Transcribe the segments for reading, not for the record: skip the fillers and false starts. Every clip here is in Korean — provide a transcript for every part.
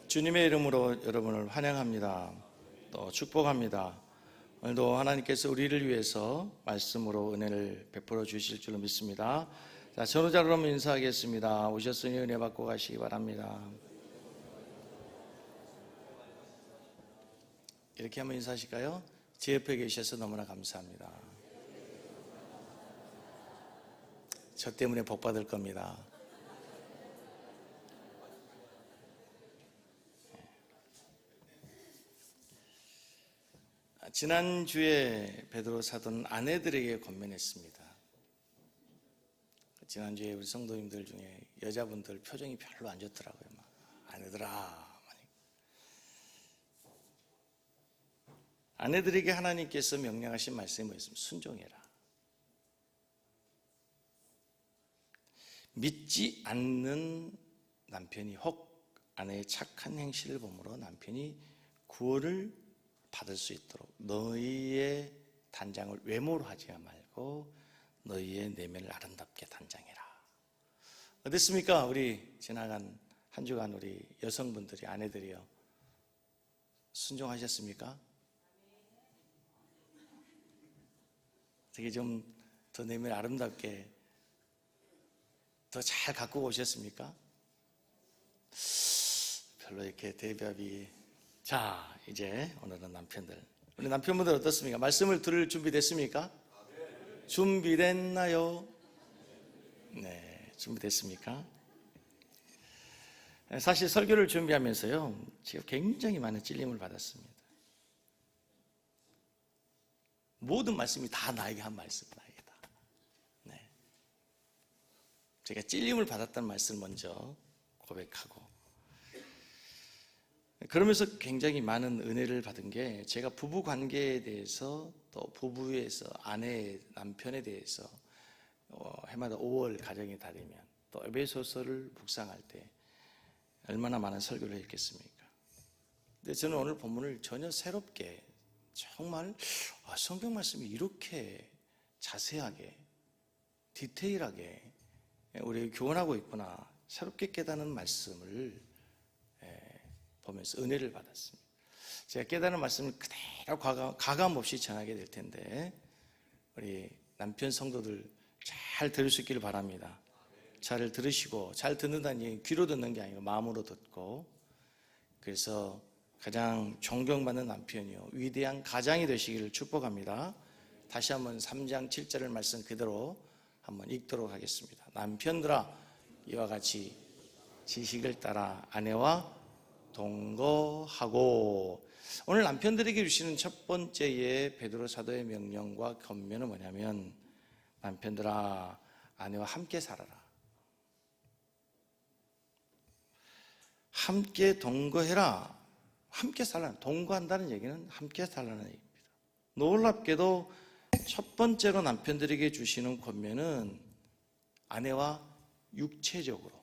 주님의 이름으로 여러분을 환영합니다. 또 축복합니다. 오늘도 하나님께서 우리를 위해서 말씀으로 은혜를 베풀어 주실 줄로 믿습니다. 자, 전우자로 인사하겠습니다. 오셨으니 은혜 받고 가시기 바랍니다. 이렇게 한번 인사하실까요? 제 옆에 계셔서 너무나 감사합니다. 저 때문에 복 받을 겁니다. 지난주에 베드로 사도는 아내들에게 권면했습니다. 지난주에 우리 성도님들 중에 여자분들 표정이 별로 안 좋더라고요. 막 아내들아, 아내들에게 하나님께서 명령하신 말씀이 뭐였습니까? 순종해라. 믿지 않는 남편이 혹 아내의 착한 행실을 보므로 남편이 구원을 받을 수 있도록 너희의 단장을 외모로 하지 말고 너희의 내면을 아름답게 단장해라. 어땠습니까? 우리 지나간 한 주간 우리 여성분들이, 아내들이요, 순종하셨습니까? 되게 좀 더 내면을 아름답게 더 잘 갖고 오셨습니까? 별로 이렇게 대답이. 자, 이제 오늘은 남편들, 우리 남편분들 어떻습니까? 말씀을 들을 준비 됐습니까? 준비됐나요? 네, 준비됐습니까? 사실 설교를 준비하면서요, 제가 굉장히 많은 찔림을 받았습니다. 모든 말씀이 다 나에게 한 말씀, 나에게다. 네. 제가 찔림을 받았다는 말씀을 먼저 고백하고, 그러면서 굉장히 많은 은혜를 받은 게, 제가 부부 관계에 대해서, 또 부부에서 아내, 남편에 대해서 해마다 5월 가정의 달이면 또 에베소서를 묵상할 때 얼마나 많은 설교를 했겠습니까? 근데 저는 오늘 본문을 전혀 새롭게, 정말 성경 말씀이 이렇게 자세하게 디테일하게 우리에게 교훈하고 있구나, 새롭게 깨닫는 말씀을 보면서 은혜를 받았습니다. 제가 깨달은 말씀을 그대로 가감 없이 전하게 될 텐데, 우리 남편 성도들 잘 들을 수 있기를 바랍니다. 잘 들으시고, 잘 듣는다는 얘기 귀로 듣는 게 아니고 마음으로 듣고, 그래서 가장 존경받는 남편이요, 위대한 가장이 되시기를 축복합니다. 다시 한번 3장 7절의 말씀 그대로 한번 읽도록 하겠습니다. 남편들아, 이와 같이 지식을 따라 아내와 동거하고. 오늘 남편들에게 주시는 첫 번째의 베드로 사도의 명령과 권면은 뭐냐면, 남편들아, 아내와 함께 살아라. 함께 동거해라. 함께 살라. 동거한다는 얘기는 함께 살라는 얘기입니다. 놀랍게도 첫 번째로 남편들에게 주시는 권면은 아내와 육체적으로,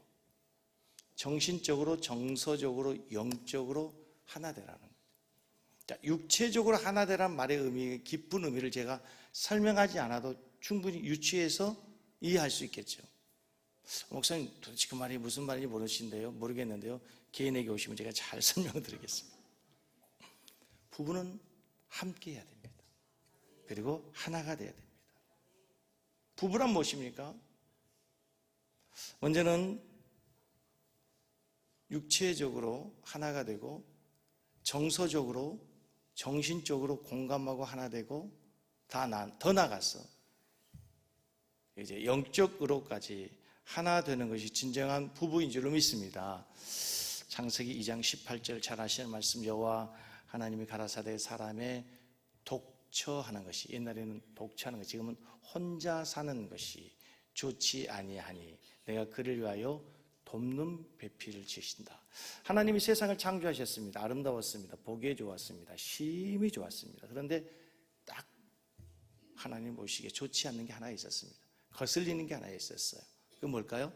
정신적으로, 정서적으로, 영적으로 하나 되라는 거예요. 자, 육체적으로 하나 되라는 말의 의미, 깊은 의미를 제가 설명하지 않아도 충분히 유추해서 이해할 수 있겠죠. 목사님, 도대체 그 말이 무슨 말인지 모르겠는데요. 개인에게 오시면 제가 잘 설명드리겠습니다. 부부는 함께 해야 됩니다. 그리고 하나가 돼야 됩니다. 부부란 무엇입니까? 먼저는 육체적으로 하나가 되고, 정서적으로, 정신적으로 공감하고 하나 되고, 더 나아가서 이제 영적으로까지 하나 되는 것이 진정한 부부인 줄로 믿습니다. 창세기 2장 18절 잘 아시는 말씀, 여호와 하나님이 가라사대 사람의 독처하는 것이, 옛날에는 독처하는 것, 지금은 혼자 사는 것이 좋지 아니하니 내가 그를 위하여 돕는 배필을 지신다. 하나님이 세상을 창조하셨습니다. 아름다웠습니다. 보기에 좋았습니다. 심히 좋았습니다. 그런데 딱 하나님 보시기에 좋지 않는 게 하나 있었습니다. 거슬리는 게 하나 있었어요. 그게 뭘까요?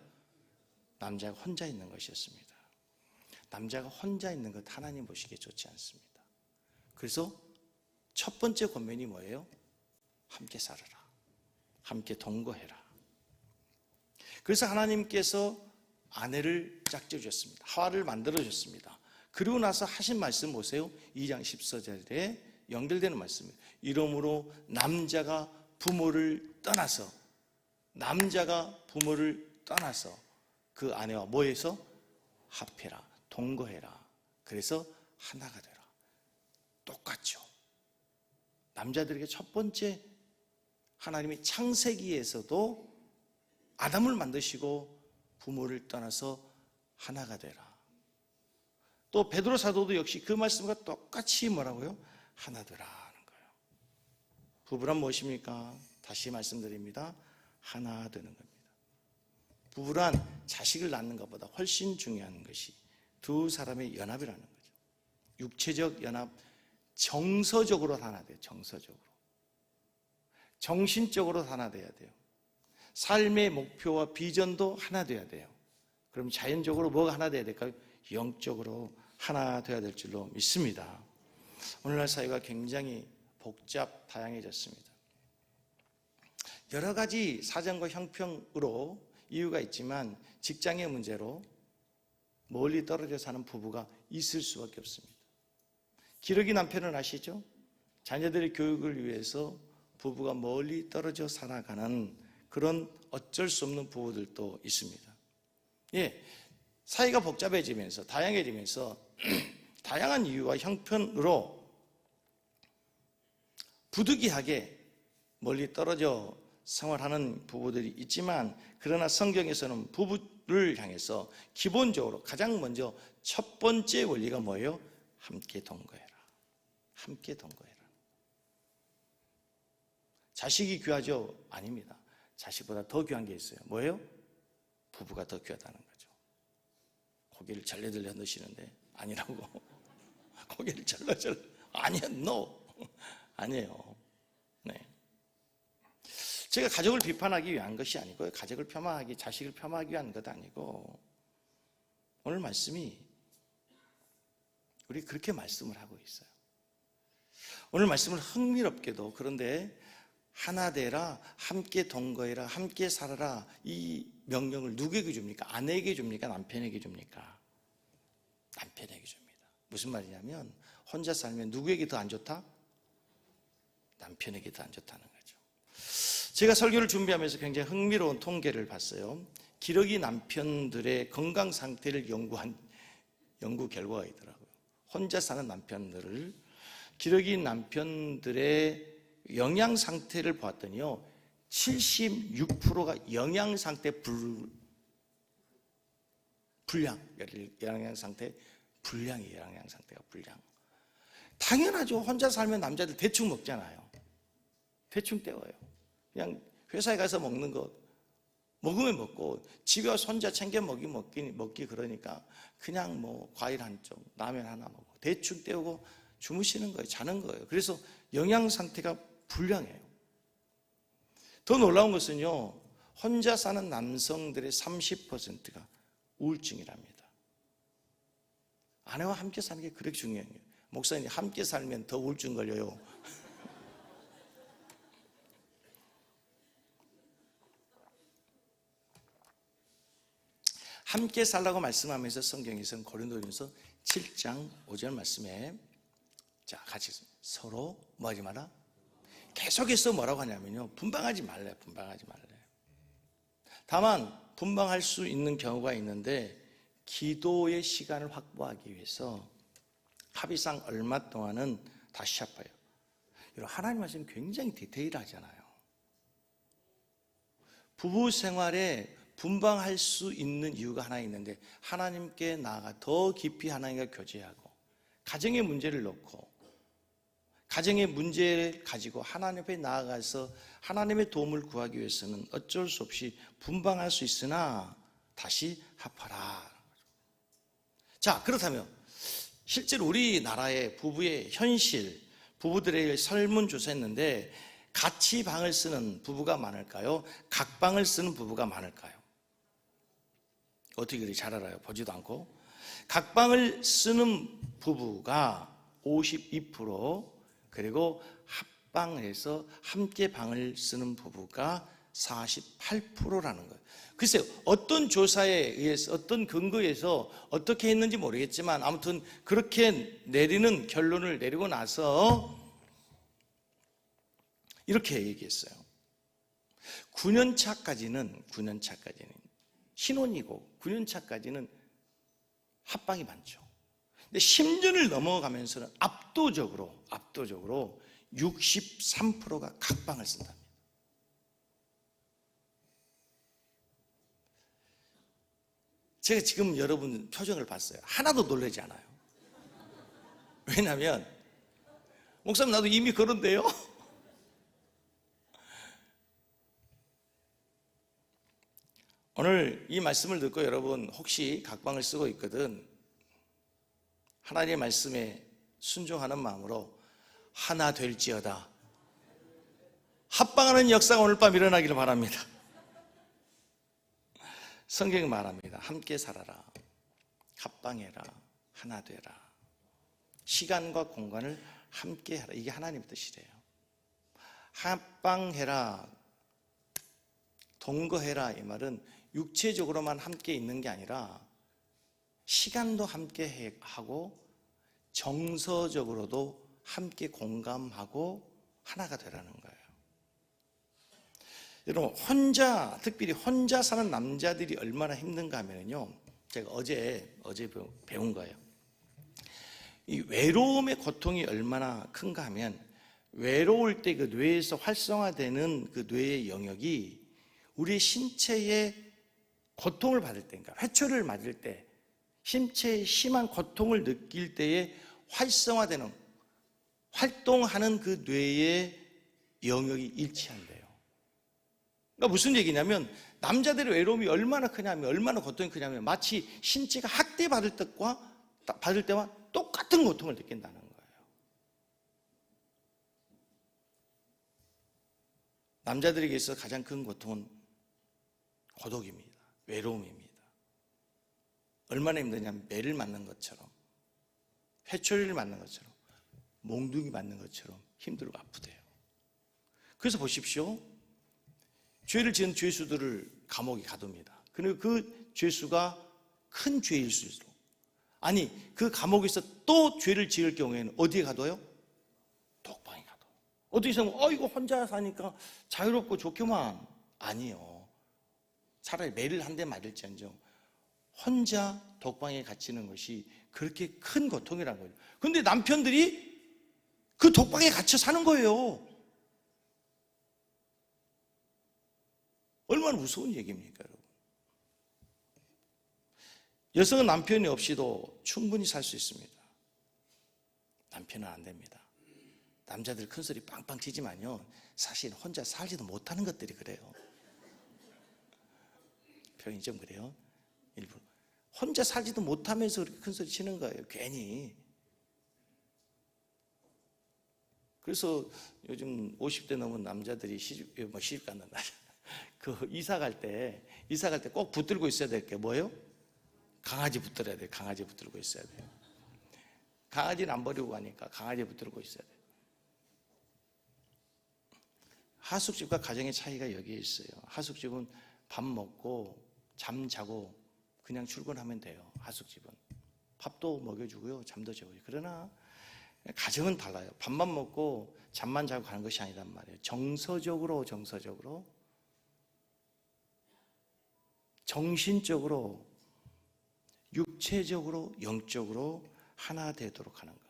남자가 혼자 있는 것이었습니다. 남자가 혼자 있는 것 하나님 보시기에 좋지 않습니다. 그래서 첫 번째 권면이 뭐예요? 함께 살아라. 함께 동거해라. 그래서 하나님께서 아내를 짝지어 주셨습니다. 하와를 만들어 주셨습니다. 그리고 나서 하신 말씀 보세요. 2장 14절에 연결되는 말씀이에요. 이러므로 남자가 부모를 떠나서 그 아내와 뭐해서 합해라, 동거해라. 그래서 하나가 되라. 똑같죠. 남자들에게 첫 번째 하나님이 창세기에서도 아담을 만드시고 부모를 떠나서 하나가 되라. 또 베드로 사도도 역시 그 말씀과 똑같이 뭐라고요? 하나 되라 하는 거예요. 부부란 무엇입니까? 다시 말씀드립니다. 하나 되는 겁니다. 부부란 자식을 낳는 것보다 훨씬 중요한 것이 두 사람의 연합이라는 거죠. 육체적 연합, 정서적으로 하나 돼요. 정서적으로. 정신적으로 하나 돼야 돼요. 삶의 목표와 비전도 하나 돼야 돼요. 그럼 자연적으로 뭐가 하나 돼야 될까요? 영적으로 하나 돼야 될 줄로 믿습니다. 오늘날 사회가 굉장히 복잡 다양해졌습니다. 여러 가지 사정과 형평으로 이유가 있지만 직장의 문제로 멀리 떨어져 사는 부부가 있을 수밖에 없습니다. 기러기 남편은 아시죠? 자녀들의 교육을 위해서 부부가 멀리 떨어져 살아가는 그런 어쩔 수 없는 부부들도 있습니다. 예, 사회가 복잡해지면서 다양해지면서 다양한 이유와 형편으로 부득이하게 멀리 떨어져 생활하는 부부들이 있지만 그러나 성경에서는 부부를 향해서 기본적으로 가장 먼저 첫 번째 원리가 뭐예요? 함께 동거해라. 함께 동거해라. 자식이 귀하죠? 아닙니다. 자식보다 더 귀한 게 있어요. 뭐예요? 부부가 더 귀하다는 거죠. 고개를 절레절레 넣으시는데 아니라고. 고개를 절레절레. 아니야, no. 아니에요. 네. 제가 가족을 비판하기 위한 것이 아니고요. 가족을 폄하하기, 자식을 폄하하기 위한 것 아니고 오늘 말씀이 우리 그렇게 말씀을 하고 있어요. 오늘 말씀은 흥미롭게도 그런데 하나 되라, 함께 동거해라, 함께 살아라 이 명령을 누구에게 줍니까? 아내에게 줍니까? 남편에게 줍니까? 남편에게 줍니다. 무슨 말이냐면 혼자 살면 누구에게 더 안 좋다? 남편에게 더 안 좋다는 거죠. 제가 설교를 준비하면서 굉장히 흥미로운 통계를 봤어요. 기러기 남편들의 건강 상태를 연구한 연구 결과가 있더라고요. 혼자 사는 남편들을 기러기 남편들의 영양 상태를 보았더니요, 76%가 영양 상태 불량, 영양 상태 불량이에요. 영양 상태가 불량. 당연하죠. 혼자 살면 남자들 대충 먹잖아요. 대충 때워요. 그냥 회사에 가서 먹는 거 먹으면 먹고 집에 와서 혼자 챙겨 먹기 그러니까 그냥 뭐 과일 한 쪽, 라면 하나 먹고 대충 때우고 주무시는 거예요. 자는 거예요. 그래서 영양 상태가 불량해요. 더 놀라운 것은요, 혼자 사는 남성들의 30%가 우울증이랍니다. 아내와 함께 사는 게 그렇게 중요해요. 목사님, 함께 살면 더 우울증 걸려요. 함께 살라고 말씀하면서 성경에서는 고린도전서 7장 5절 말씀에 자, 같이 서로 뭐 하지 마라? 계속해서 뭐라고 하냐면요, 분방하지 말래요. 분방하지 말래요. 다만 분방할 수 있는 경우가 있는데 기도의 시간을 확보하기 위해서 합의상 얼마 동안은 다시 아파요. 하나님 말씀이 굉장히 디테일하잖아요. 부부 생활에 분방할 수 있는 이유가 하나 있는데 하나님께 나아가 더 깊이 하나님과 교제하고 가정의 문제를 놓고 가정의 문제를 가지고 하나님 앞에 나아가서 하나님의 도움을 구하기 위해서는 어쩔 수 없이 분방할 수 있으나 다시 합하라. 자, 그렇다면 실제로 우리나라의 부부의 현실, 부부들의 설문조사했는데 같이 방을 쓰는 부부가 많을까요? 각 방을 쓰는 부부가 많을까요? 어떻게 그리 잘 알아요? 보지도 않고. 각 방을 쓰는 부부가 52%, 그리고 합방을 해서 함께 방을 쓰는 부부가 48%라는 거예요. 글쎄요, 어떤 조사에 의해서, 어떤 근거에서 어떻게 했는지 모르겠지만 아무튼 그렇게 내리는 결론을 내리고 나서 이렇게 얘기했어요. 9년 차까지는 신혼이고 9년 차까지는 합방이 많죠. 근데 10년을 넘어가면서는 압도적으로 63%가 각방을 쓴답니다. 제가 지금 여러분 표정을 봤어요. 하나도 놀라지 않아요. 왜냐하면 목사님 나도 이미 그런데요. 오늘 이 말씀을 듣고 여러분 혹시 각방을 쓰고 있거든 하나님의 말씀에 순종하는 마음으로 하나 될지어다. 합방하는 역사가 오늘 밤 일어나기를 바랍니다. 성경이 말합니다. 함께 살아라. 합방해라. 하나 되라. 시간과 공간을 함께 하라. 이게 하나님의 뜻이래요. 합방해라. 동거해라. 이 말은 육체적으로만 함께 있는 게 아니라 시간도 함께 하고 정서적으로도 함께 공감하고 하나가 되라는 거예요. 여러분 특별히 혼자 사는 남자들이 얼마나 힘든가 하면요, 제가 어제 배운 거예요. 이 외로움의 고통이 얼마나 큰가 하면 외로울 때 그 뇌에서 활성화되는 그 뇌의 영역이 우리 신체에 고통을 받을 때인가, 회초리를 맞을 때 신체에 심한 고통을 느낄 때에 활성화되는 활동하는 그 뇌의 영역이 일치한대요. 그러니까 무슨 얘기냐면 남자들의 외로움이 얼마나 크냐면 얼마나 고통이 크냐면 마치 신체가 학대받을 때와 똑같은 고통을 느낀다는 거예요. 남자들에게 있어 가장 큰 고통은 고독입니다. 외로움입니다. 얼마나 힘드냐면 매를 맞는 것처럼 회초리를 맞는 것처럼 몽둥이 맞는 것처럼 힘들고 아프대요. 그래서 보십시오. 죄를 지은 죄수들을 감옥에 가둡니다. 그리고 그 죄수가 큰 죄일수록 그 감옥에서 또 죄를 지을 경우에는 어디에 가둬요? 독방에 가둬요. 어떻게 생각하면 이거 혼자 사니까 자유롭고 좋구만. 아니요. 차라리 매를 한 대 맞을지언정 혼자 독방에 갇히는 것이 그렇게 큰 고통이라는 거예요. 그런데 남편들이 그 독방에 갇혀 사는 거예요. 얼마나 무서운 얘기입니까, 여러분? 여성은 남편이 없이도 충분히 살 수 있습니다. 남편은 안 됩니다. 남자들 큰 소리 빵빵 치지만요, 사실 혼자 살지도 못하는 것들이 그래요. 표현이 좀 그래요. 일부러 혼자 살지도 못하면서 그렇게 큰 소리 치는 거예요, 괜히. 그래서 요즘 50대 넘은 남자들이 시집 간다. 이사 갈 때 꼭 붙들고 있어야 될 게 뭐예요? 강아지 붙들어야 돼요. 강아지 붙들고 있어야 돼요. 강아지는 안 버리고 가니까 강아지 붙들고 있어야 돼요. 하숙집과 가정의 차이가 여기에 있어요. 하숙집은 밥 먹고 잠 자고 그냥 출근하면 돼요. 하숙집은 밥도 먹여주고요, 잠도 재워요. 그러나 가정은 달라요. 밥만 먹고 잠만 자고 가는 것이 아니란 말이에요. 정서적으로 정신적으로 육체적으로 영적으로 하나 되도록 하는 것.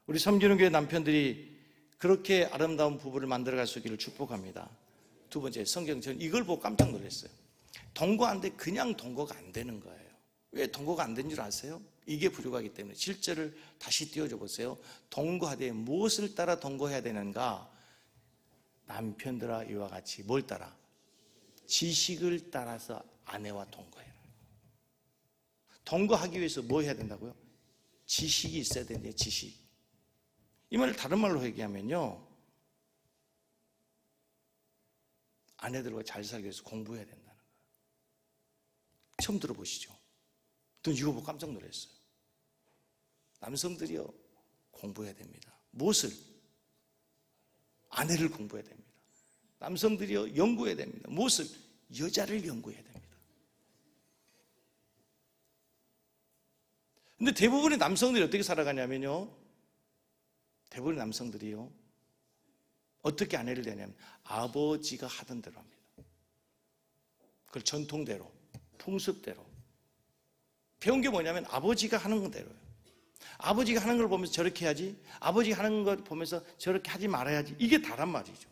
우리 섬기는 교회 남편들이 그렇게 아름다운 부부를 만들어갈 수 있기를 축복합니다. 두 번째, 저는 이걸 보고 깜짝 놀랐어요. 동거하는데 그냥 동거가 안 되는 거예요. 왜 동거가 안 되는 줄 아세요? 이게 불효하기 때문에. 실제를 다시 띄워줘 보세요. 동거하되 무엇을 따라 동거해야 되는가? 남편들아 이와 같이 뭘 따라? 지식을 따라서 아내와 동거해라. 동거하기 위해서 뭐 해야 된다고요? 지식이 있어야 되는데, 지식. 이 말을 다른 말로 얘기하면요, 아내들과 잘 살기 위해서 공부해야 된다는 거예요. 처음 들어보시죠? 전 이거 보고 깜짝 놀랐어요. 남성들이요, 공부해야 됩니다. 무엇을? 아내를 공부해야 됩니다. 남성들이요, 연구해야 됩니다. 무엇을? 여자를 연구해야 됩니다. 근데 대부분의 남성들이 어떻게 살아가냐면요, 대부분의 남성들이요, 어떻게 아내를 대냐면 아버지가 하던 대로 합니다. 그걸 전통대로, 풍습대로. 배운 게 뭐냐면 아버지가 하는 대로예요. 아버지가 하는 걸 보면서 저렇게 해야지, 아버지가 하는 걸 보면서 저렇게 하지 말아야지, 이게 다란 말이죠.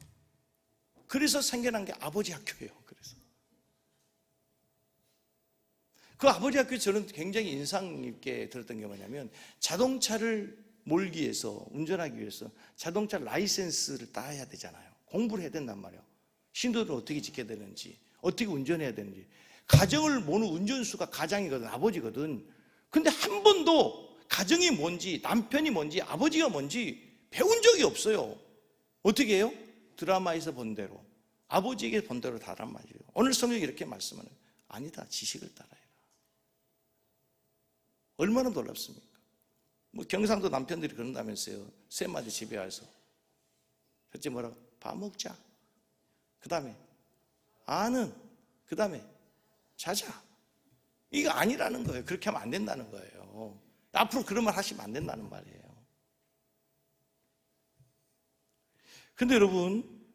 그래서 생겨난 게 아버지 학교예요. 그래서 그 아버지 학교에 저는 굉장히 인상 깊게 들었던 게 뭐냐면, 자동차를 몰기 위해서, 운전하기 위해서 자동차 라이센스를 따야 되잖아요. 공부를 해야 된단 말이에요. 신도를 어떻게 지켜야 되는지, 어떻게 운전해야 되는지. 가정을 모는 운전수가 가장이거든, 아버지거든. 근데 한 번도 가정이 뭔지, 남편이 뭔지, 아버지가 뭔지 배운 적이 없어요. 어떻게 해요? 드라마에서 본 대로, 아버지에게 본 대로 다란 말이에요. 오늘 성경이 이렇게 말씀하는, 아니다, 지식을 따라해라. 얼마나 놀랍습니까? 뭐 경상도 남편들이 그런다면서요. 셋마디 집에 와서 첫째 뭐라고? 밥 먹자. 그 다음에 아는, 그 다음에 자자. 이거 아니라는 거예요. 그렇게 하면 안 된다는 거예요. 앞으로 그런 말 하시면 안 된다는 말이에요. 근데 여러분,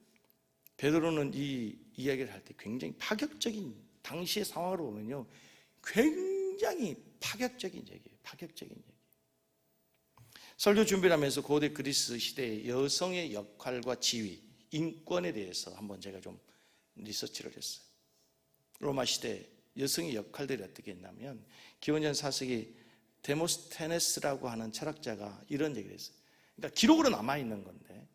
베드로는 이 이야기를 할 때 굉장히 파격적인, 당시의 상황으로 보면요, 굉장히 파격적인 얘기예요. 파격적인 얘기. 설교 준비를 하면서 고대 그리스 시대의 여성의 역할과 지위, 인권에 대해서 한번 제가 좀 리서치를 했어요. 로마 시대 여성의 역할들이 어떻게 했냐면, 기원전 4세기 데모스테네스라고 하는 철학자가 이런 얘기를 했어요. 그러니까 기록으로 남아있는 건데,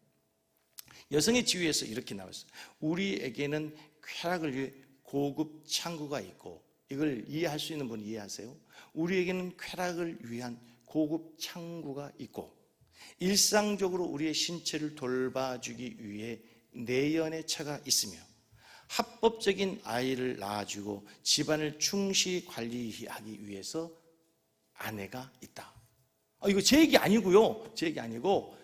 여성의 지위에서 이렇게 나왔어요. 우리에게는 쾌락을 위해 고급 창구가 있고, 이걸 이해할 수 있는 분 이해하세요? 우리에게는 쾌락을 위한 고급 창구가 있고, 일상적으로 우리의 신체를 돌봐주기 위해 내연의 처가 있으며, 합법적인 아이를 낳아주고 집안을 충실히 관리하기 위해서 아내가 있다. 이거 제 얘기 아니고요. 제 얘기 아니고,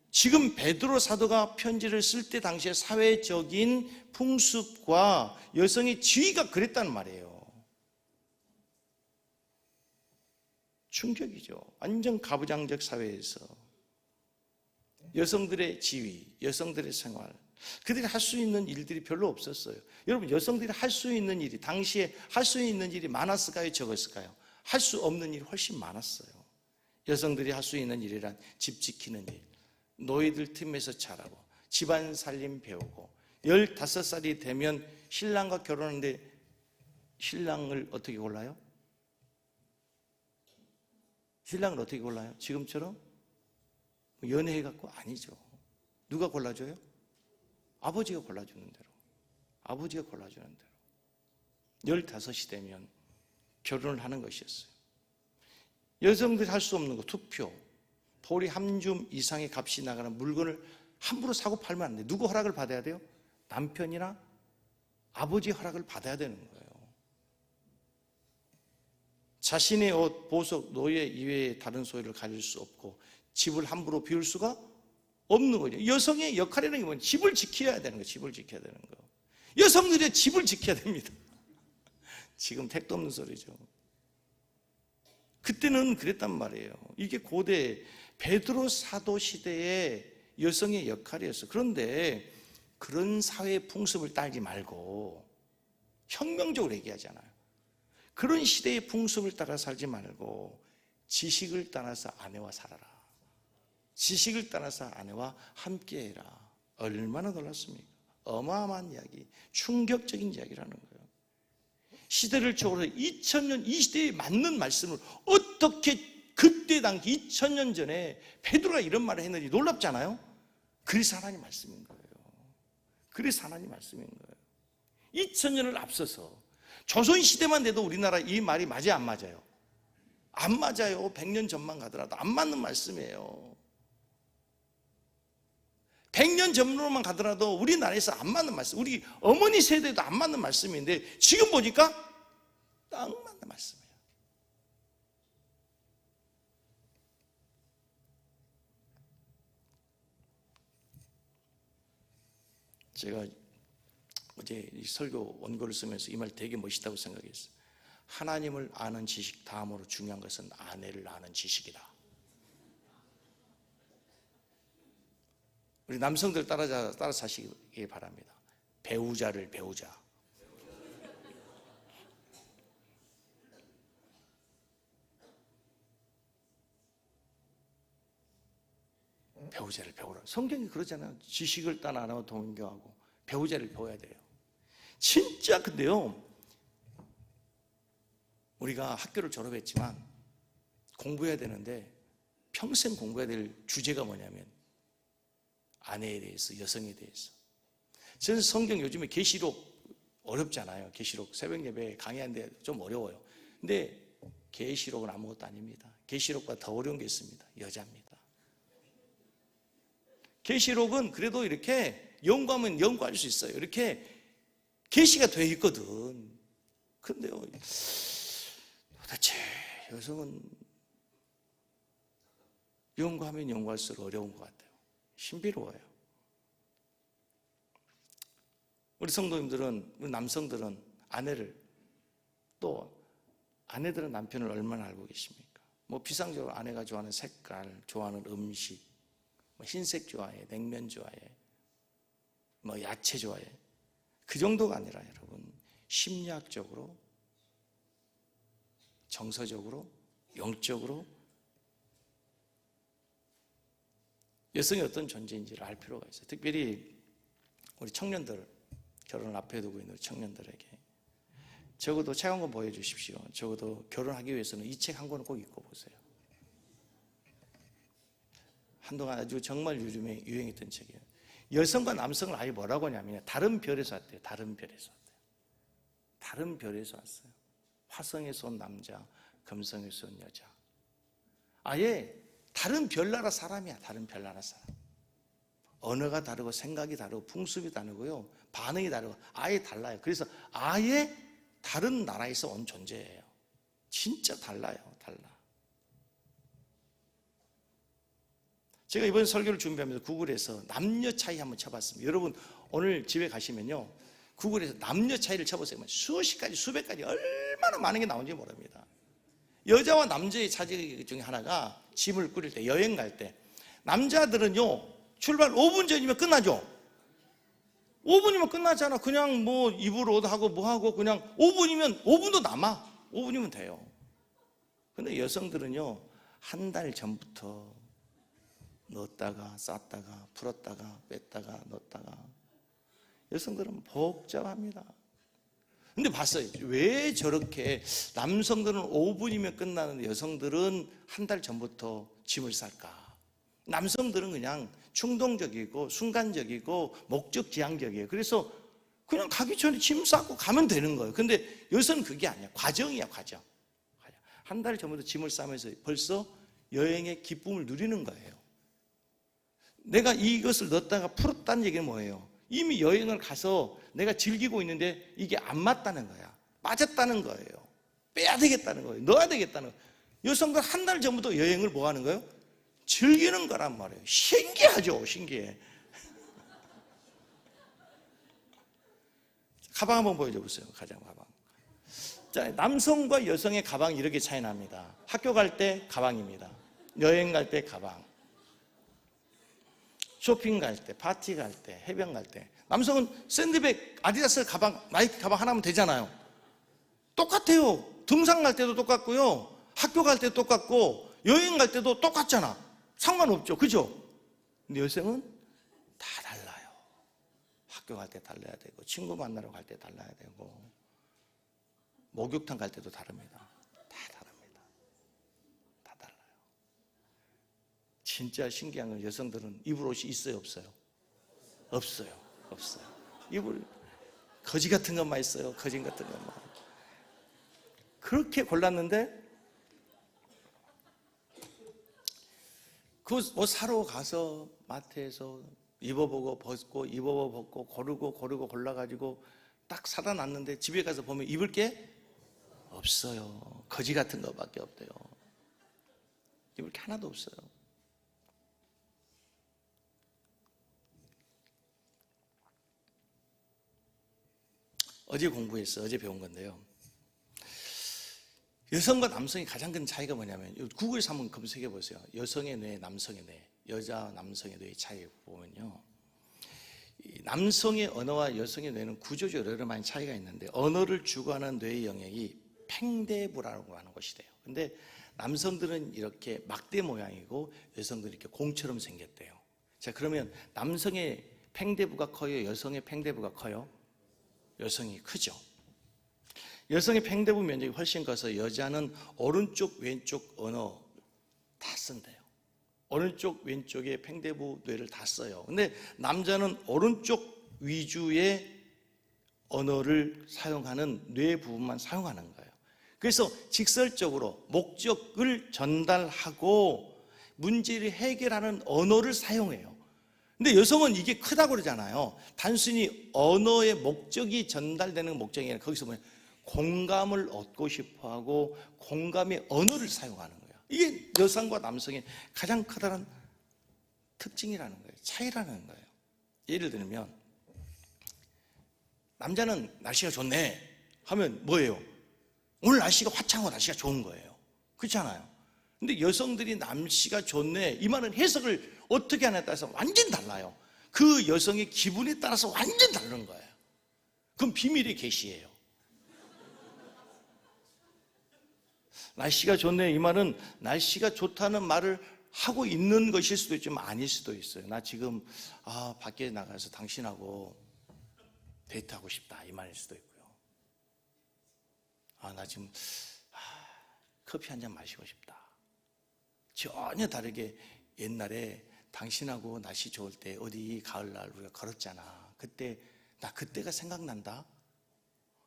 지금 베드로 사도가 편지를 쓸 때 당시의 사회적인 풍습과 여성의 지위가 그랬다는 말이에요. 충격이죠. 완전 가부장적 사회에서 여성들의 지위, 여성들의 생활, 그들이 할 수 있는 일들이 별로 없었어요. 여러분, 여성들이 할 수 있는 일이, 당시에 할 수 있는 일이 많았을까요? 적었을까요? 할 수 없는 일이 훨씬 많았어요. 여성들이 할 수 있는 일이란 집 지키는 일, 노예들 틈에서 자라고, 집안 살림 배우고, 15살이 되면 신랑과 결혼하는데 신랑을 어떻게 골라요? 신랑을 어떻게 골라요? 지금처럼 연애해갖고? 아니죠. 누가 골라줘요? 아버지가 골라주는 대로. 아버지가 골라주는 대로. 15이 되면 결혼을 하는 것이었어요. 여성들이 할 수 없는 거, 투표, 보리 한 줌 이상의 값이 나가는 물건을 함부로 사고 팔면 안 돼요. 누구 허락을 받아야 돼요? 남편이나 아버지 허락을 받아야 되는 거예요. 자신의 옷, 보석, 노예 이외의 다른 소유를 가질 수 없고, 집을 함부로 비울 수가 없는 거죠. 여성의 역할이라는 게 뭐냐? 집을 지켜야 되는 거예요. 집을 지켜야 되는 거. 여성들의 집을 지켜야 됩니다. 지금 택도 없는 소리죠. 그때는 그랬단 말이에요. 이게 고대 베드로 사도 시대의 여성의 역할이었어요. 그런데 그런 사회 풍습을 따르지 말고, 혁명적으로 얘기하잖아요. 그런 시대의 풍습을 따라 살지 말고 지식을 따라서 아내와 살아라. 지식을 따라서 아내와 함께해라. 얼마나 놀랐습니까? 어마어마한 이야기, 충격적인 이야기라는 거예요. 시대를 초월해서 2000년 이 시대에 맞는 말씀을 어떻게 그때 당시 2000년 전에 베드로가 이런 말을 했는지 놀랍잖아요. 그래서 하나님 말씀인 거예요. 그래서 하나님 말씀인 거예요. 2000년을 앞서서 조선시대만 돼도 우리나라 이 말이 맞아요, 안 맞아요? 안 맞아요. 100년 전만 가더라도 안 맞는 말씀이에요. 100년 전으로만 가더라도 우리나라에서 안 맞는 말씀, 우리 어머니 세대도 안 맞는 말씀인데 지금 보니까 딱 맞는 말씀이에요. 제가 어제 이 설교 원고를 쓰면서 이 말 되게 멋있다고 생각했어요. 하나님을 아는 지식 다음으로 중요한 것은 아내를 아는 지식이다. 우리 남성들 따라 사시기 바랍니다. 배우자를 배우자. 배우자를 배우라. 성경이 그러잖아요. 지식을 따라 나누어 동경하고 배우자를 배워야 돼요. 진짜 근데요, 우리가 학교를 졸업했지만 공부해야 되는데 평생 공부해야 될 주제가 뭐냐면 아내에 대해서, 여성에 대해서. 저는 성경 요즘에 계시록 어렵잖아요. 계시록 새벽 예배 강의하는데 좀 어려워요. 근데 계시록은 아무것도 아닙니다. 계시록보다 더 어려운 게 있습니다. 여자입니다. 계시록은 그래도 이렇게 연구하면 연구할 수 있어요. 이렇게 계시가 되어 있거든. 근데요, 도대체 여성은 연구하면 연구할수록 어려운 것 같아요. 신비로워요. 우리 성도님들은, 우리 남성들은 아내를, 또 아내들은 남편을 얼마나 알고 계십니까? 뭐 비상적으로 아내가 좋아하는 색깔, 좋아하는 음식, 뭐 흰색 좋아해, 냉면 좋아해, 뭐 야채 좋아해. 그 정도가 아니라 여러분, 심리학적으로, 정서적으로, 영적으로 여성이 어떤 존재인지를 알 필요가 있어요. 특별히 우리 청년들, 결혼을 앞에 두고 있는 청년들에게 적어도 책 한 권 보여주십시오. 적어도 결혼하기 위해서는 이 책 한 권을 꼭 읽고 보세요. 한동안 아주 정말 요즘에 유행했던 책이에요. 여성과 남성을 아예 뭐라고 하냐면 다른 별에서 왔대요. 다른 별에서 왔대요. 다른 별에서 왔어요. 화성에서 온 남자, 금성에서 온 여자. 아예 다른 별나라 사람이야. 다른 별나라 사람. 언어가 다르고 생각이 다르고 풍습이 다르고요, 반응이 다르고 아예 달라요. 그래서 아예 다른 나라에서 온 존재예요. 진짜 달라요. 달라. 제가 이번 설교를 준비하면서 구글에서 남녀 차이 한번 쳐봤습니다. 여러분 오늘 집에 가시면요, 구글에서 남녀 차이를 쳐보세요. 수십 가지, 수백 가지, 얼마나 많은 게 나온지 모릅니다. 여자와 남자의 차이 중에 하나가 짐을 꾸릴 때, 여행 갈 때 남자들은요 출발 5분 전이면 끝나죠. 5분이면 끝나잖아. 그냥 뭐 입을 옷 하고 뭐 하고 그냥 5분이면 5분도 남아. 5분이면 돼요. 근데 여성들은요 한 달 전부터 넣었다가 쌌다가 풀었다가 뺐다가 넣었다가. 여성들은 복잡합니다. 근데 봤어요. 왜 저렇게 남성들은 5분이면 끝나는데 여성들은 한 달 전부터 짐을 쌀까? 남성들은 그냥 충동적이고 순간적이고 목적지향적이에요. 그래서 그냥 가기 전에 짐 싸고 가면 되는 거예요. 근데 여성은 그게 아니야. 과정이야, 과정. 한 달 전부터 짐을 싸면서 벌써 여행의 기쁨을 누리는 거예요. 내가 이것을 넣었다가 풀었다는 얘기는 뭐예요? 이미 여행을 가서 내가 즐기고 있는데 이게 안 맞다는 거야. 빠졌다는 거예요. 빼야 되겠다는 거예요. 넣어야 되겠다는 거예요. 여성들 한 달 전부터 여행을 뭐 하는 거예요? 즐기는 거란 말이에요. 신기하죠? 신기해. 가방 한번 보여줘 보세요. 가장 가방. 자, 남성과 여성의 가방이 이렇게 차이 납니다. 학교 갈 때 가방입니다. 여행 갈 때 가방. 쇼핑 갈 때, 파티 갈 때, 해변 갈 때. 남성은 샌드백, 아디다스 가방, 나이키 가방 하나면 되잖아요. 똑같아요. 등산 갈 때도 똑같고요, 학교 갈 때도 똑같고, 여행 갈 때도 똑같잖아. 상관없죠. 그죠? 근데 여성은 다 달라요. 학교 갈 때 달라야 되고, 친구 만나러 갈 때 달라야 되고, 목욕탕 갈 때도 다릅니다. 다 다릅니다. 다 달라요. 진짜 신기한 건 여성들은 입을 옷이 있어요, 없어요? 없어요. 없어요. 입을 거지 같은 것만 있어요. 거지 같은 것만. 그렇게 골랐는데 그 옷 사러 가서 마트에서 입어보고 벗고 입어보고 벗고 고르고 골라가지고 딱 사다 놨는데 집에 가서 보면 입을 게 없어요. 거지 같은 것밖에 없대요. 입을 게 하나도 없어요. 어제 공부했어. 어제 배운 건데요. 여성과 남성의 가장 큰 차이가 뭐냐면 구글에서 한번 검색해 보세요. 여성의 뇌, 남성의 뇌, 여자, 남성의 뇌의 차이 보면요. 남성의 언어와 여성의 뇌는 구조적으로 여러 많이 차이가 있는데 언어를 주관하는 뇌의 영역이 팽대부라고 하는 것이 돼요. 근데 남성들은 이렇게 막대 모양이고 여성들은 이렇게 공처럼 생겼대요. 자, 그러면 남성의 팽대부가 커요? 여성의 팽대부가 커요? 여성이 크죠. 여성의 팽대부 면적이 훨씬 커서 여자는 오른쪽 왼쪽 언어 다 쓴대요. 오른쪽 왼쪽에 팽대부 뇌를 다 써요. 근데 남자는 오른쪽 위주의 언어를 사용하는 뇌 부분만 사용하는 거예요. 그래서 직설적으로 목적을 전달하고 문제를 해결하는 언어를 사용해요. 근데 여성은 이게 크다고 그러잖아요. 단순히 언어의 목적이 전달되는 목적이 아니라 거기서 뭐냐, 공감을 얻고 싶어하고 공감의 언어를 사용하는 거예요. 이게 여성과 남성의 가장 커다란 특징이라는 거예요. 차이라는 거예요. 예를 들면 남자는 날씨가 좋네 하면 뭐예요? 오늘 날씨가 화창하고 날씨가 좋은 거예요. 그렇잖아요. 근데 여성들이 날씨가 좋네 이 말은 해석을 어떻게 하냐에 따라서 완전 달라요. 그 여성의 기분에 따라서 완전 다른 거예요. 그건 비밀의 계시예요. 날씨가 좋네 이 말은 날씨가 좋다는 말을 하고 있는 것일 수도 있지만 아닐 수도 있어요. 나 지금 밖에 나가서 당신하고 데이트하고 싶다 이 말일 수도 있고요. 나 지금 커피 한 잔 마시고 싶다. 전혀 다르게 옛날에 당신하고 날씨 좋을 때 어디 가을날 우리가 걸었잖아. 나 그때가 생각난다.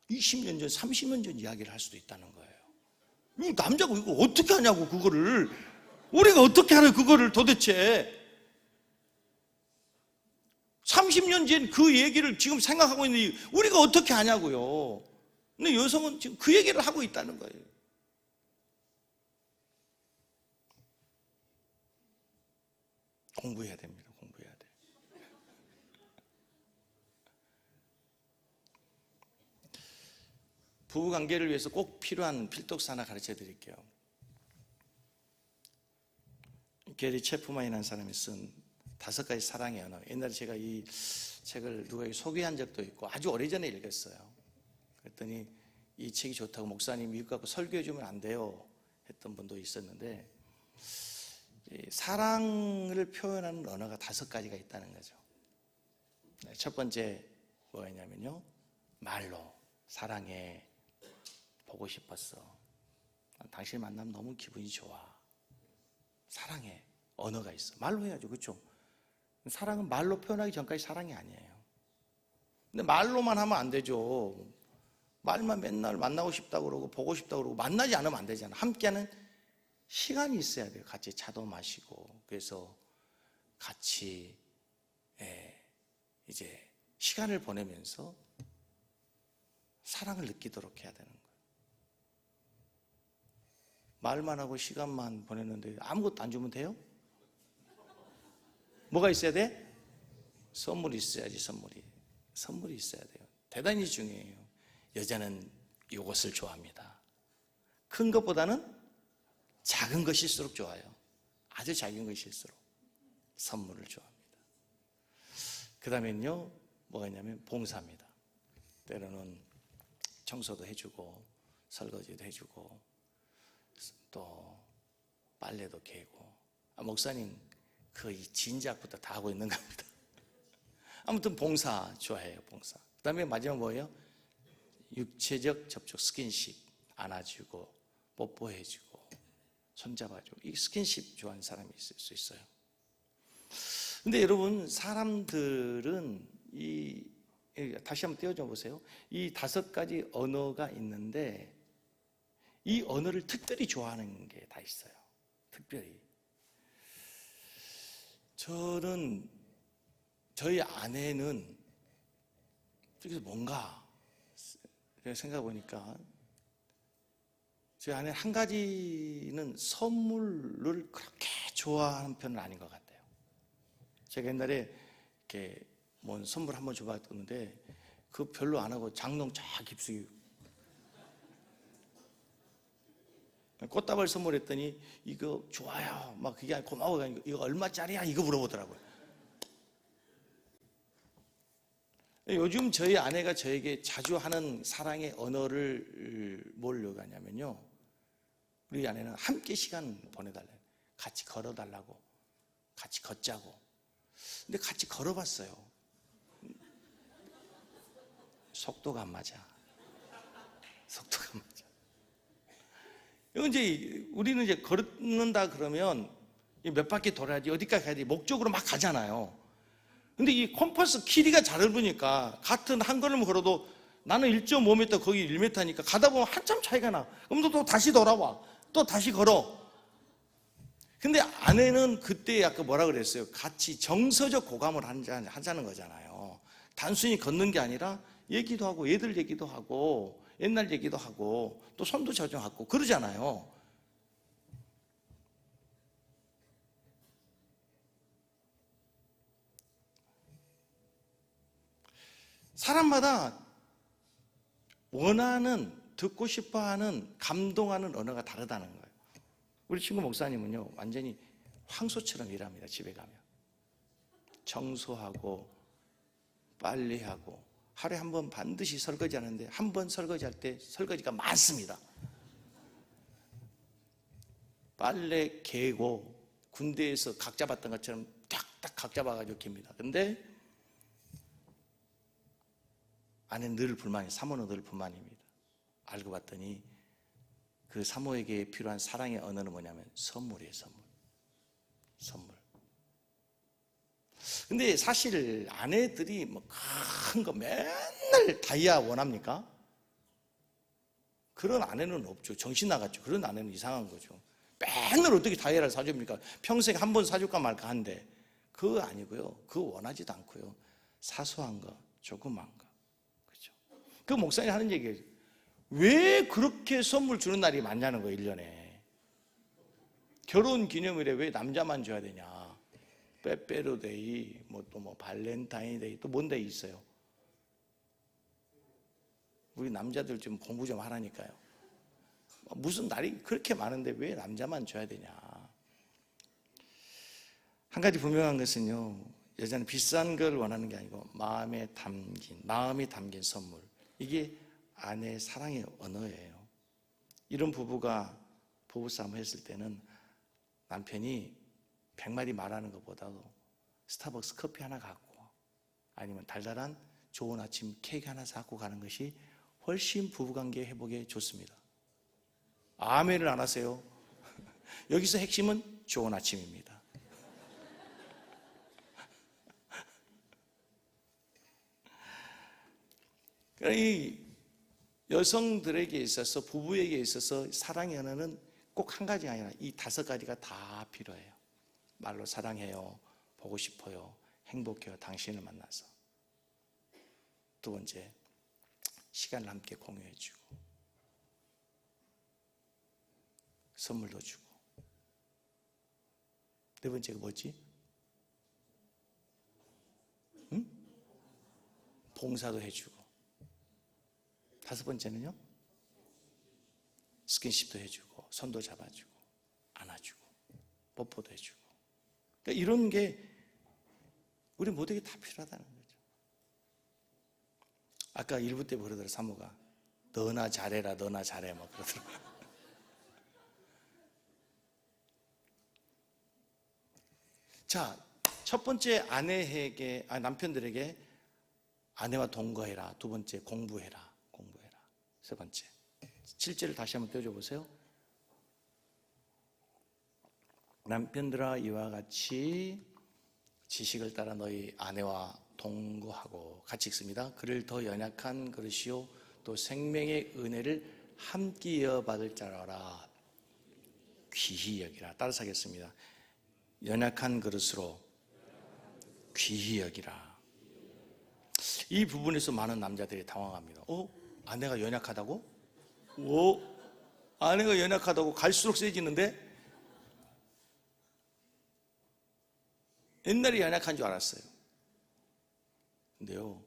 20년 전 30년 전 이야기를 할 수도 있다는 거예요. 남자가 이거 어떻게 하냐고. 그거를 우리가 어떻게 하는 그거를 도대체 30년 전 그 얘기를 지금 생각하고 있는데 우리가 어떻게 하냐고요. 근데 여성은 지금 그 얘기를 하고 있다는 거예요. 공부해야 됩니다. 공부해야 돼. 부부관계를 위해서 꼭 필요한 필독서 하나 가르쳐 드릴게요. 게리 체프만이라는 사람이 쓴 5가지 사랑의 언어. 옛날에 제가 이 책을 누구에게 소개한 적도 있고 아주 오래전에 읽었어요. 그랬더니 이 책이 좋다고 목사님 이거 갖고 설교해 주면 안 돼요 했던 분도 있었는데, 사랑을 표현하는 언어가 5가지가 있다는 거죠. 첫 번째 뭐였냐면요, 말로 사랑해, 보고 싶었어, 당신 만나면 너무 기분이 좋아, 사랑해. 언어가 있어. 말로 해야죠. 그렇죠? 사랑은 말로 표현하기 전까지 사랑이 아니에요. 근데 말로만 하면 안 되죠. 말만 맨날 만나고 싶다고 그러고 보고 싶다고 그러고 만나지 않으면 안 되잖아요. 함께하는 시간이 있어야 돼요. 같이 차도 마시고. 그래서 같이 이제 시간을 보내면서 사랑을 느끼도록 해야 되는 거예요. 말만 하고 시간만 보냈는데 아무것도 안 주면 돼요? 뭐가 있어야 돼? 선물이 있어야지. 선물이 있어야 돼요. 대단히 중요해요. 여자는 이것을 좋아합니다. 큰 것보다는 작은 것일수록 좋아요. 아주 작은 것일수록 선물을 좋아합니다. 그 다음엔요, 뭐가 있냐면 봉사입니다. 때로는 청소도 해주고 설거지도 해주고 또 빨래도 개고. 목사님 그 진작부터 다 하고 있는 겁니다. 아무튼 봉사 좋아해요. 봉사. 그 다음에 마지막 뭐예요? 육체적 접촉, 스킨십. 안아주고 뽀뽀해주고 손잡아주고. 이 스킨십 좋아하는 사람이 있을 수 있어요. 근데 여러분, 사람들은 다시 한번 띄워줘 보세요. 이 5가지 언어가 있는데 이 언어를 특별히 좋아하는 게 다 있어요. 특별히. 저희 아내는 저기서 뭔가 생각해 보니까 저희 아내는 한 가지는 선물을 그렇게 좋아하는 편은 아닌 것 같아요. 제가 옛날에 이렇게 뭔 선물 한번 줘봤는데 그거 별로 안 하고 장롱 쫙 깊숙이 꽃다발 선물했더니 이거 좋아요 막 그게 아니고 고마워요 이거 얼마짜리야 이거 물어보더라고요. 요즘 저희 아내가 저에게 자주 하는 사랑의 언어를 뭘 요구하냐면요, 우리 아내는 함께 시간 보내달래요. 같이 걸어달라고, 같이 걷자고. 근데 같이 걸어봤어요. 속도가 안 맞아. 속도가 안 맞아. 이건 이제 우리는 이제 걷는다 그러면 몇 바퀴 돌아야지 어디까지 가야지 목적으로 막 가잖아요. 근데 이 컴퍼스 길이가 짧으니까 같은 한 걸음 걸어도 나는 1.5m 거기 1m니까 가다 보면 한참 차이가 나. 그럼 또 다시 돌아와. 또 다시 걸어. 근데 아내는 그때 약간 뭐라 그랬어요? 같이 정서적 고감을 하자는 거잖아요. 단순히 걷는 게 아니라 얘기도 하고 얘들 얘기도 하고 옛날 얘기도 하고 또 손도 자주하고 그러잖아요. 사람마다 원하는 듣고 싶어하는 감동하는 언어가 다르다는 거예요. 우리 친구 목사님은요 완전히 황소처럼 일합니다. 집에 가면 청소하고 빨래하고 하루에 한 번 반드시 설거지하는데 한 번 설거지할 때 설거지가 많습니다. 빨래 개고 군대에서 각 잡았던 것처럼 딱딱 각 잡아가지고 깁니다. 근데 아내는 늘 불만이, 사모는 늘 불만입니다. 알고 봤더니 그 사모에게 필요한 사랑의 언어는 뭐냐면 선물이에요. 선물. 근데 사실 아내들이 뭐 큰 거 맨날 다이아 원합니까? 그런 아내는 없죠. 정신 나갔죠. 그런 아내는 이상한 거죠. 맨날 어떻게 다이아를 사줍니까? 평생 한 번 사줄까 말까 한데 그거 아니고요. 그거 원하지도 않고요. 사소한 거, 조그만 거. 그렇죠. 그 목사님 하는 얘기예요. 왜 그렇게 선물 주는 날이 많냐는 거예요. 1년에. 결혼 기념일에 왜 남자만 줘야 되냐. 빼빼로데이, 또 발렌타인데이, 또 뭔 데이 있어요. 우리 남자들 좀 공부 좀 하라니까요. 무슨 날이 그렇게 많은데 왜 남자만 줘야 되냐. 한 가지 분명한 것은요, 여자는 비싼 걸 원하는 게 아니고 마음이 담긴 선물. 이게 아내의 사랑의 언어예요. 이런 부부가 부부싸움을 했을 때는 남편이 100마디 말하는 것보다도 스타벅스 커피 하나 갖고 아니면 달달한 좋은 아침 케이크 하나 사고 가는 것이 훨씬 부부관계 회복에 좋습니다. 아멘을 안 하세요? 여기서 핵심은 좋은 아침입니다. 이 여성들에게 있어서 부부에게 있어서 사랑의 언어는 꼭 한 가지가 아니라 이 5가지가 다 필요해요. 말로 사랑해요, 보고 싶어요, 행복해요, 당신을 만나서. 두 번째, 시간을 함께 공유해주고 선물도 주고. 네 번째가 뭐지? 응? 봉사도 해주고. 5번째는요? 스킨십도 해주고 손도 잡아주고 안아주고 뽀뽀도 해주고. 그러니까 이런 게 우리 모두에게 다 필요하다는 거죠. 아까 1부 때 그러더라 사모가 너나 잘해라 너나 잘해 막 그러더라고요. 자, 첫 번째 남편들에게 아내와 동거해라. 두 번째 공부해라. 세 번째 7절을 다시 한번 떼줘 보세요. 남편들아 이와 같이 지식을 따라 너희 아내와 동거하고, 같이 읽습니다. 그를 더 연약한 그릇이요 또 생명의 은혜를 함께 이어받을 자라 귀히 여기라. 따라서 하겠습니다. 연약한 그릇으로 귀히 여기라. 이 부분에서 많은 남자들이 당황합니다. 아내가 연약하다고? 아내가 연약하다고 갈수록 세지는데? 옛날에 연약한 줄 알았어요. 근데요,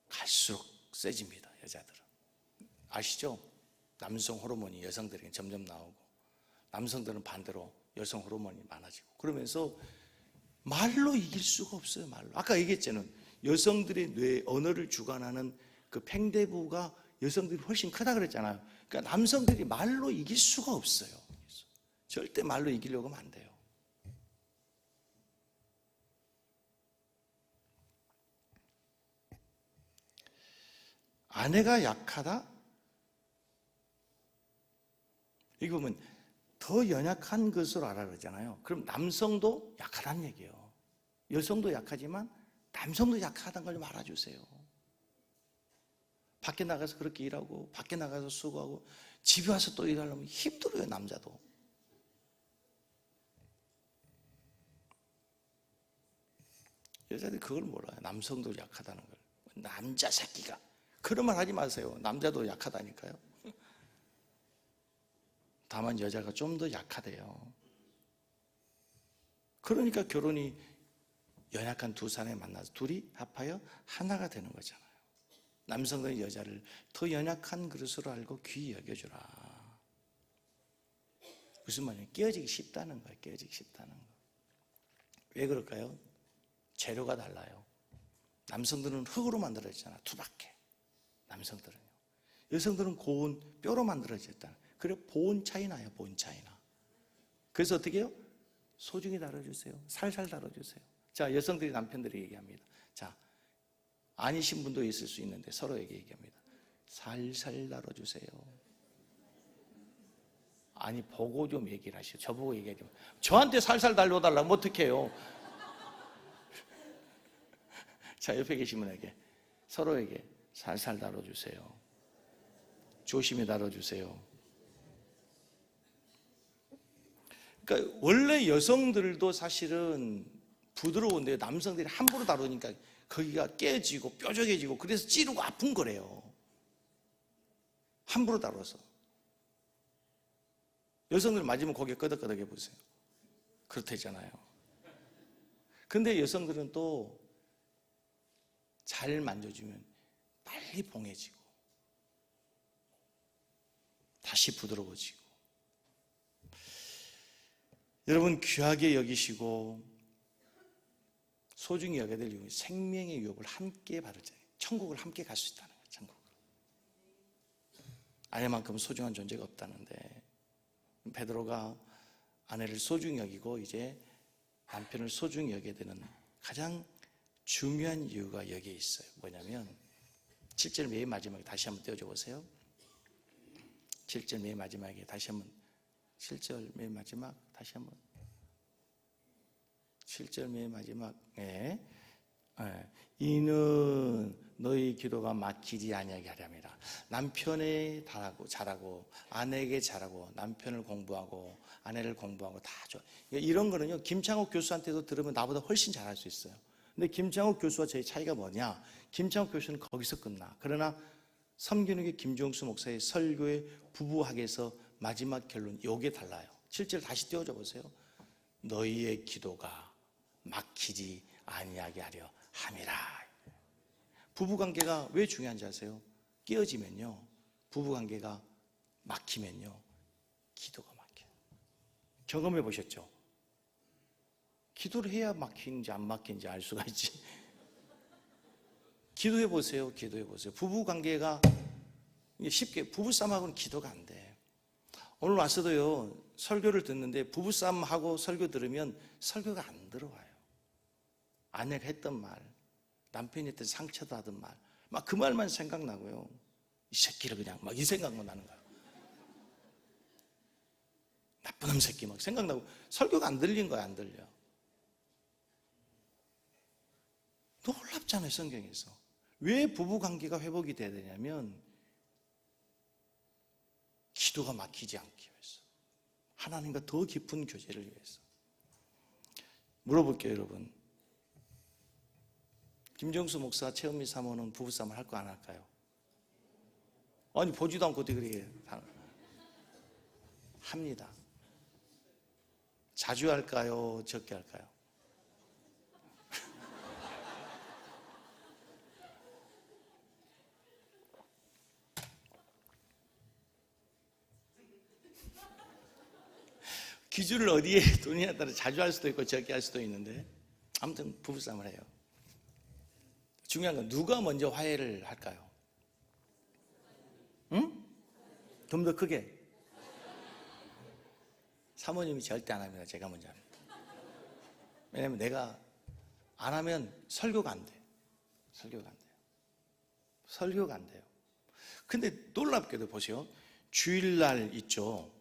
갈수록 세집니다. 여자들은 아시죠? 남성 호르몬이 여성들에게 점점 나오고 남성들은 반대로 여성 호르몬이 많아지고 그러면서 말로 이길 수가 없어요. 말로. 아까 얘기했잖아요. 여성들의 뇌 언어를 주관하는 그 팽대부가 여성들이 훨씬 크다 그랬잖아요. 그러니까 남성들이 말로 이길 수가 없어요. 절대 말로 이기려고 하면 안 돼요. 아내가 약하다? 여기 보면 더 연약한 것으로 알아 그러잖아요. 그럼 남성도 약하다는 얘기예요. 여성도 약하지만 남성도 약하다는 걸 좀 알아주세요. 밖에 나가서 그렇게 일하고 밖에 나가서 수고하고 집에 와서 또 일하려면 힘들어요. 남자도. 여자들이 그걸 몰라요. 남성도 약하다는 걸. 남자 새끼가. 그런 말 하지 마세요. 남자도 약하다니까요. 다만 여자가 좀 더 약하대요. 그러니까 결혼이 연약한 두 사람이 만나서 둘이 합하여 하나가 되는 거잖아요. 남성들은 여자를 더 연약한 그릇으로 알고 귀히 여겨주라. 무슨 말이에요? 깨어지기 쉽다는 거예요. 깨어지기 쉽다는 거. 왜 그럴까요? 재료가 달라요. 남성들은 흙으로 만들어졌잖아. 투박해. 남성들은요. 여성들은 고운 뼈로 만들어졌다. 그래 보온 차이 나요. 보온 차이 나. 그래서 어떻게 해요? 소중히 다뤄주세요. 살살 다뤄주세요. 자, 여성들이 남편들이 얘기합니다. 자, 아니신 분도 있을 수 있는데 서로에게 얘기합니다. 살살 다뤄주세요. 아니 보고 좀 얘기를 하시오. 저보고 얘기하지 마. 저한테 살살 다뤄달라면 어떻게 해요? 자, 옆에 계신 분에게 서로에게 살살 다뤄주세요. 조심히 다뤄주세요. 그러니까 원래 여성들도 사실은 부드러운데 남성들이 함부로 다루니까 거기가 깨지고 뾰족해지고 그래서 찌르고 아픈 거래요. 함부로 다뤄서. 여성들 맞으면 고개 끄덕끄덕 해보세요. 그렇다잖아요. 근데 여성들은 또 잘 만져주면 빨리 봉해지고 다시 부드러워지고. 여러분 귀하게 여기시고 소중히 여겨야 될 이유, 생명의 유업을 함께 받으잖아요. 천국을 함께 갈 수 있다는 거예요. 천국을. 아내만큼 소중한 존재가 없다는데 베드로가 아내를 소중히 여기고 이제 남편을 소중히 여겨야 되는 가장 중요한 이유가 여기에 있어요. 뭐냐면 7절 맨 마지막에 다시 한번 떼어줘 보세요. 7절 맨 마지막에 다시 한번 7절 맨 마지막 다시 한번 7절 맨 마지막에 이는 너희 기도가 막히지 아니하게 하렵니다. 남편에 잘하고 아내에게 잘하고 남편을 공부하고 아내를 공부하고 다 좋아. 이런 거는요 김창옥 교수한테도 들으면 나보다 훨씬 잘할 수 있어요. 근데 김창옥 교수와 저희 차이가 뭐냐? 김창옥 교수는 거기서 끝나. 그러나 섬기는의 김종수 목사의 설교의 부부학에서 마지막 결론 요게 달라요. 7절 다시 띄워줘 보세요. 너희의 기도가 막히지 아니하게 하려 함이라. 부부관계가 왜 중요한지 아세요? 깨어지면요 부부관계가 막히면요 기도가 막혀요. 경험해 보셨죠? 기도를 해야 막히는지 안 막히는지 알 수가 있지. 기도해 보세요. 기도해 보세요. 부부관계가 쉽게 부부싸움하고는 기도가 안 돼. 오늘 와서도요 설교를 듣는데 부부싸움하고 설교 들으면 설교가 안 들어와요. 아내가 했던 말, 남편이 했던 상처도 하던 말, 막 그 말만 생각나고요. 이 새끼를 그냥 막 이 생각만 나는 거예요. 나쁜 놈 새끼 막 생각나고 설교가 안 들린 거야. 안 들려. 놀랍잖아요. 성경에서. 왜 부부관계가 회복이 돼야 되냐면 기도가 막히지 않기 위해서, 하나님과 더 깊은 교제를 위해서. 물어볼게요 여러분. 김정수 목사, 최은미 사모는 부부싸움을 할 거 안 할까요? 아니 보지도 않고 어떻게 그렇게 합니다. 자주 할까요? 적게 할까요? 기준을 어디에 두느냐에 따라 자주 할 수도 있고 적게 할 수도 있는데, 아무튼 부부싸움을 해요. 중요한 건 누가 먼저 화해를 할까요? 응? 좀 더 크게. 사모님이 절대 안 합니다. 제가 먼저 합니다. 왜냐면 내가 안 하면 설교가 안 돼요. 설교가 안 돼요. 설교가 안 돼요. 근데 놀랍게도 보세요. 주일날 있죠.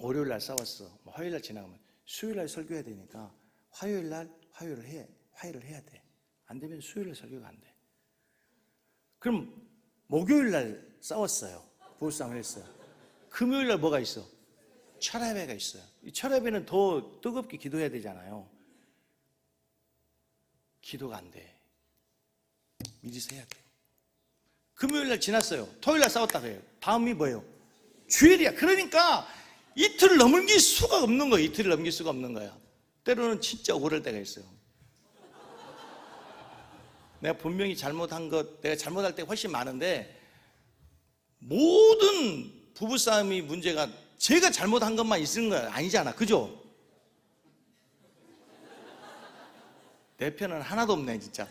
월요일날 싸웠어. 화요일날 지나가면 수요일날 설교해야 되니까 화요일날 화해를 해야 돼. 안 되면 수요일날 설교가 안 돼. 그럼 목요일날 싸웠어요. 부부싸움을 했어요. 금요일날 뭐가 있어? 철야배가 있어요. 이 철야배는 더 뜨겁게 기도해야 되잖아요. 기도가 안 돼. 미리서 해야 돼요. 금요일날 지났어요. 토요일날 싸웠다 그래요. 다음이 뭐예요? 주일이야. 그러니까 이틀을 넘길 수가 없는 거예요. 이틀을 넘길 수가 없는 거야. 때로는 진짜 억울할 때가 있어요. 내가 분명히 잘못한 것, 내가 잘못할 때가 훨씬 많은데, 모든 부부싸움이 문제가 제가 잘못한 것만 있는 거야. 아니잖아. 그죠? 내 편은 하나도 없네, 진짜.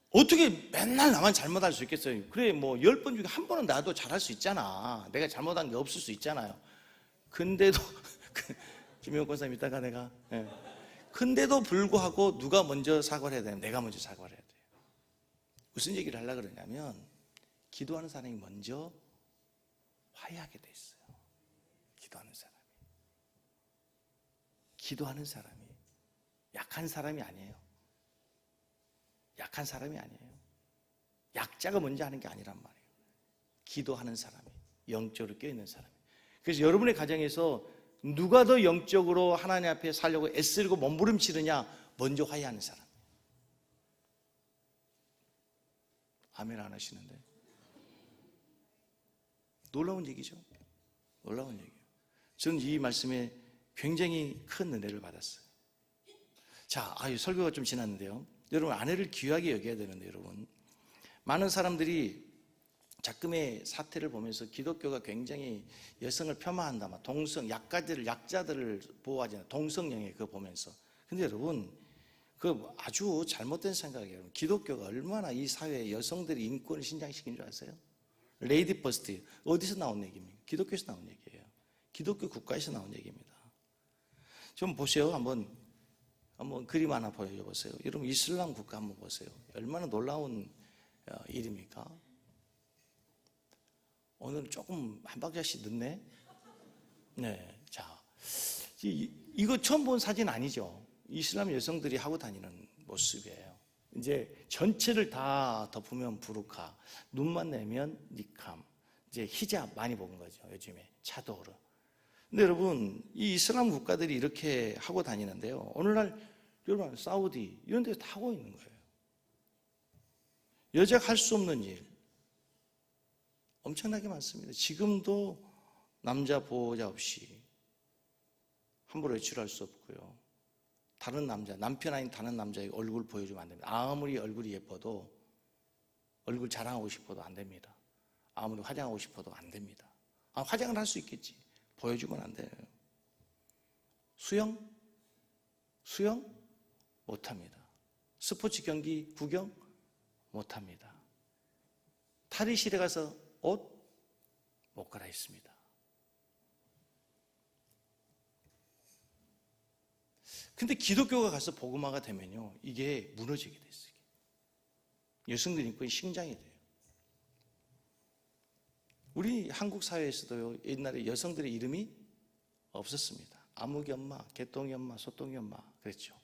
어떻게 맨날 나만 잘못할 수 있겠어요? 그래, 뭐 10번 중에 한 번은 나도 잘할 수 있잖아. 내가 잘못한 게 없을 수 있잖아요. 근데도 김영권 선생님 이따가 내가 근데도 불구하고 누가 먼저 사과를 해야 되냐면 내가 먼저 사과를 해야 돼요. 무슨 얘기를 하려고 그러냐면, 기도하는 사람이 먼저 화해하게 돼 있어요. 기도하는 사람이 약한 사람이 아니에요. 약한 사람이 아니에요. 약자가 먼저 하는 게 아니란 말이에요. 기도하는 사람이, 영적으로 껴있는 사람이. 그래서 여러분의 가정에서 누가 더 영적으로 하나님 앞에 살려고 애쓰고 몸부림치느냐, 먼저 화해하는 사람. 아멘 안 하시는데. 놀라운 얘기죠. 놀라운 얘기예요. 저는 이 말씀에 굉장히 큰 은혜를 받았어요. 자, 설교가 좀 지났는데요. 여러분, 아내를 귀하게 여겨야 되는데, 여러분, 많은 사람들이 작금의 사태를 보면서 기독교가 굉장히 여성을 폄하한다, 약자들을 보호하지 않는 동성영애 그거 보면서. 근데 여러분, 그 아주 잘못된 생각이에요. 기독교가 얼마나 이 사회에 여성들의 인권을 신장시킨 줄 아세요? 레이디 퍼스트. 어디서 나온 얘기입니까? 기독교에서 나온 얘기예요. 기독교 국가에서 나온 얘기입니다. 좀 보세요. 한번 그림 하나 보여보세요. 여러분, 이슬람 국가 한번 보세요. 얼마나 놀라운 일입니까? 오늘은 조금 한 박자씩 늦네. 네, 자, 이거 처음 본 사진 아니죠? 이슬람 여성들이 하고 다니는 모습이에요. 이제 전체를 다 덮으면 부르카, 눈만 내면 니캄, 이제 히잡 많이 본 거죠. 요즘에 차도르. 근데 여러분, 이 이슬람 국가들이 이렇게 하고 다니는데요. 오늘날 여러분, 사우디 이런 데서 다 하고 있는 거예요. 여자가 할 수 없는 일 엄청나게 많습니다. 지금도 남자 보호자 없이 함부로 외출할 수 없고요. 다른 남자, 남편 아닌 다른 남자에게 얼굴 보여주면 안 됩니다. 아무리 얼굴이 예뻐도, 얼굴 자랑하고 싶어도 안 됩니다. 아무리 화장하고 싶어도 안 됩니다. 화장을 할 수 있겠지. 보여주면 안 돼요. 수영 못합니다. 스포츠 경기 구경 못합니다. 탈의실에 가서 옷 못 갈아입습니다. 근데 기독교가 가서 복음화가 되면요, 이게 무너지게 됐어요. 여성들 인권이 신장이 돼요. 우리 한국 사회에서도요, 옛날에 여성들의 이름이 없었습니다. 아무개 엄마, 개똥이 엄마, 소똥이 엄마 그랬죠.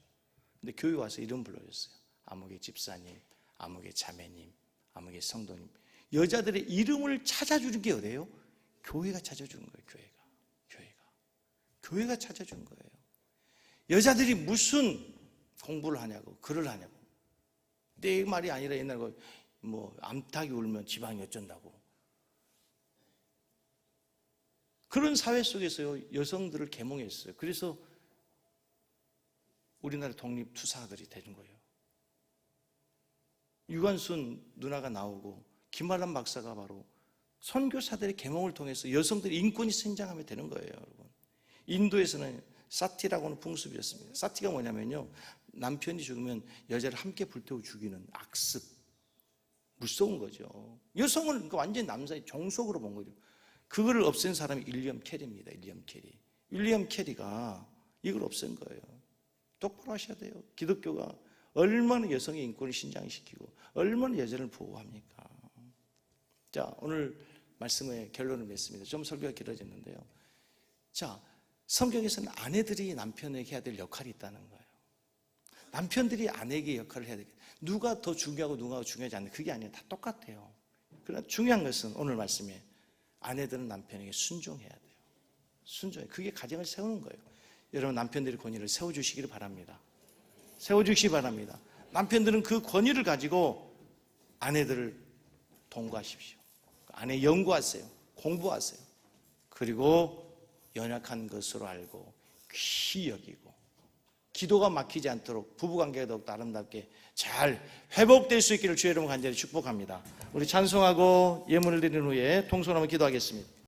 근데 교회 와서 이름 불러줬어요. 아무개 집사님, 아무개 자매님, 아무개 성도님. 여자들의 이름을 찾아주는 게 어디예요? 교회가 찾아주는 거예요. 교회가 찾아주는 거예요. 여자들이 무슨 공부를 하냐고, 글을 하냐고. 내 말이 아니라 옛날 암탉이 울면 지방이 어쩐다고. 그런 사회 속에서요, 여성들을 계몽했어요. 그래서 우리나라 독립투사들이 되는 거예요. 유관순 누나가 나오고 김말란 박사가 바로 선교사들의 계몽을 통해서 여성들의 인권이 성장하면 되는 거예요, 여러분. 인도에서는 사티라고 하는 풍습이 있습니다. 사티가 뭐냐면요, 남편이 죽으면 여자를 함께 불태워 죽이는 악습, 무서운 거죠. 여성을 완전히 남자의 종속으로 본 거죠. 그거를 없앤 사람이 윌리엄 캐리입니다. 윌리엄 캐리가 이걸 없앤 거예요. 똑바로 하셔야 돼요. 기독교가 얼마나 여성의 인권을 신장시키고 얼마나 여자를 보호합니까? 자, 오늘 말씀의 결론을 맺습니다. 좀 설교가 길어졌는데요. 자, 성경에서는 아내들이 남편에게 해야 될 역할이 있다는 거예요. 남편들이 아내에게 역할을 해야 되겠다. 누가 더 중요하고 누가 중요하지 않나, 그게 아니에요. 다 똑같아요. 그러나 중요한 것은 오늘 말씀에 아내들은 남편에게 순종해야 돼요. 순종해. 그게 가정을 세우는 거예요. 여러분, 남편들의 권위를 세워주시기를 바랍니다. 세워주시기 바랍니다. 남편들은 그 권위를 가지고 아내들을 동거하십시오. 아내 연구하세요. 공부하세요. 그리고 연약한 것으로 알고 귀히 여기고 기도가 막히지 않도록 부부관계가 더욱더 아름답게 잘 회복될 수 있기를 주의 이름으로 간절히 축복합니다. 우리 찬송하고 예물을 드린 후에 통성하며 기도하겠습니다.